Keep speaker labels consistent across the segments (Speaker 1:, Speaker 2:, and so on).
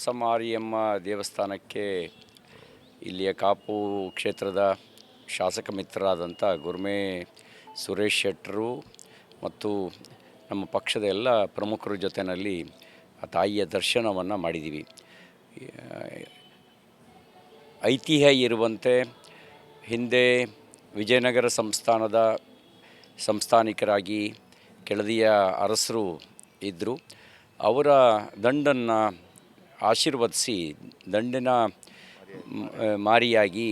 Speaker 1: ಹೊಸಮಾರಿಯಮ್ಮ ದೇವಸ್ಥಾನಕ್ಕೆ ಇಲ್ಲಿಯ ಕಾಪು ಕ್ಷೇತ್ರದ ಶಾಸಕ ಮಿತ್ರರಾದಂಥ ಗುರ್ಮೆ ಸುರೇಶ್ ಶೆಟ್ಟರು ಮತ್ತು ನಮ್ಮ ಪಕ್ಷದ ಎಲ್ಲ ಪ್ರಮುಖರ ಜೊತೆಯಲ್ಲಿ ಆ ತಾಯಿಯ ದರ್ಶನವನ್ನು ಮಾಡಿದ್ದೀವಿ. ಐತಿಹ್ಯ ಇರುವಂತೆ ಹಿಂದೆ ವಿಜಯನಗರ ಸಂಸ್ಥಾನದ ಸಂಸ್ಥಾನಿಕರಾಗಿ ಕೆಳದಿಯ ಅರಸರು ಇದ್ದರು. ಅವರ ದಂಡನ್ನು ಆಶೀರ್ವದಿಸಿ ದಂಡಿನ ಮಾರಿಯಾಗಿ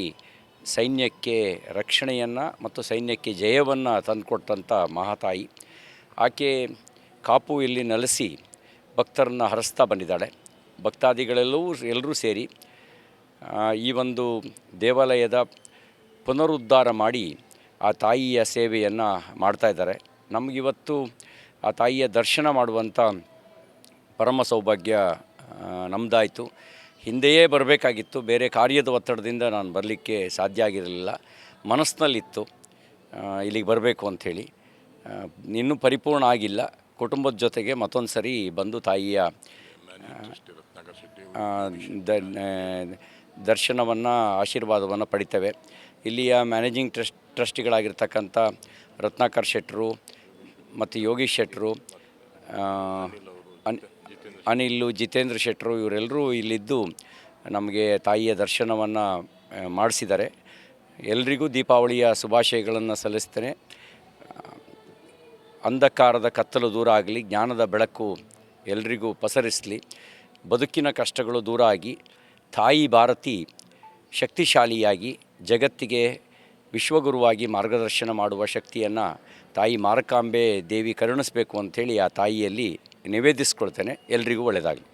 Speaker 1: ಸೈನ್ಯಕ್ಕೆ ರಕ್ಷಣೆಯನ್ನು ಮತ್ತು ಸೈನ್ಯಕ್ಕೆ ಜಯವನ್ನು ತಂದುಕೊಟ್ಟಂಥ ಮಹಾತಾಯಿ ಆಕೆ ಕಾಪು ಇಲ್ಲಿ ನೆಲೆಸಿ ಭಕ್ತರನ್ನು ಹರಿಸ್ತಾ ಬಂದಿದ್ದಾಳೆ. ಎಲ್ಲರೂ ಸೇರಿ ಈ ಒಂದು ದೇವಾಲಯದ ಪುನರುದ್ಧಾರ ಮಾಡಿ ಆ ತಾಯಿಯ ಸೇವೆಯನ್ನು ಮಾಡ್ತಾಯಿದ್ದಾರೆ. ನಮಗಿವತ್ತು ಆ ತಾಯಿಯ ದರ್ಶನ ಮಾಡುವಂಥ ಪರಮ ಸೌಭಾಗ್ಯ ನಮ್ಮದಾಯಿತು. ಹಿಂದೆಯೇ ಬರಬೇಕಾಗಿತ್ತು, ಬೇರೆ ಕಾರ್ಯದ ಒತ್ತಡದಿಂದ ನಾನು ಬರಲಿಕ್ಕೆ ಸಾಧ್ಯ ಆಗಿರಲಿಲ್ಲ. ಮನಸ್ಸಿನಲ್ಲಿತ್ತು ಇಲ್ಲಿಗೆ ಬರಬೇಕು ಅಂಥೇಳಿ. ಇನ್ನೂ ಪರಿಪೂರ್ಣ ಆಗಿಲ್ಲ. ಕುಟುಂಬದ ಜೊತೆಗೆ ಮತ್ತೊಂದು ಸರಿ ಬಂದು ತಾಯಿಯ ದರ್ಶನವನ್ನು ಆಶೀರ್ವಾದವನ್ನು ಪಡಿತೇವೆ. ಇಲ್ಲಿಯ ಮ್ಯಾನೇಜಿಂಗ್ ಟ್ರಸ್ಟಿಗಳಾಗಿರ್ತಕ್ಕಂಥ ರತ್ನಾಕರ್ ಶೆಟ್ಟರು ಮತ್ತು ಯೋಗೀಶ್ ಶೆಟ್ಟರು, ಅನಿಲ್, ಜಿತೇಂದ್ರ ಶೆಟ್ಟರು ಇವರೆಲ್ಲರೂ ಇಲ್ಲಿದ್ದು ನಮಗೆ ತಾಯಿಯ ದರ್ಶನವನ್ನು ಮಾಡಿಸಿದ್ದಾರೆ. ಎಲ್ರಿಗೂ ದೀಪಾವಳಿಯ ಶುಭಾಶಯಗಳನ್ನು ಸಲ್ಲಿಸ್ತೇನೆ. ಅಂಧಕಾರದ ಕತ್ತಲು ದೂರ ಆಗಲಿ, ಜ್ಞಾನದ ಬೆಳಕು ಎಲ್ರಿಗೂ ಪಸರಿಸಲಿ, ಬದುಕಿನ ಕಷ್ಟಗಳು ದೂರ ಆಗಿ ತಾಯಿ ಭಾರತಿ ಶಕ್ತಿಶಾಲಿಯಾಗಿ ಜಗತ್ತಿಗೆ ವಿಶ್ವಗುರುವಾಗಿ ಮಾರ್ಗದರ್ಶನ ಮಾಡುವ ಶಕ್ತಿಯನ್ನು ತಾಯಿ ಮಾರಕಾಂಬೆ ದೇವಿ ಕರುಣಿಸಬೇಕು ಅಂಥೇಳಿ ಆ ತಾಯಿಯಲ್ಲಿ ನಿವೇದಿಸ್ಕೊಳ್ತೇನೆ. ಎಲ್ರಿಗೂ ಒಳ್ಳೆಯದಾಗಲಿ.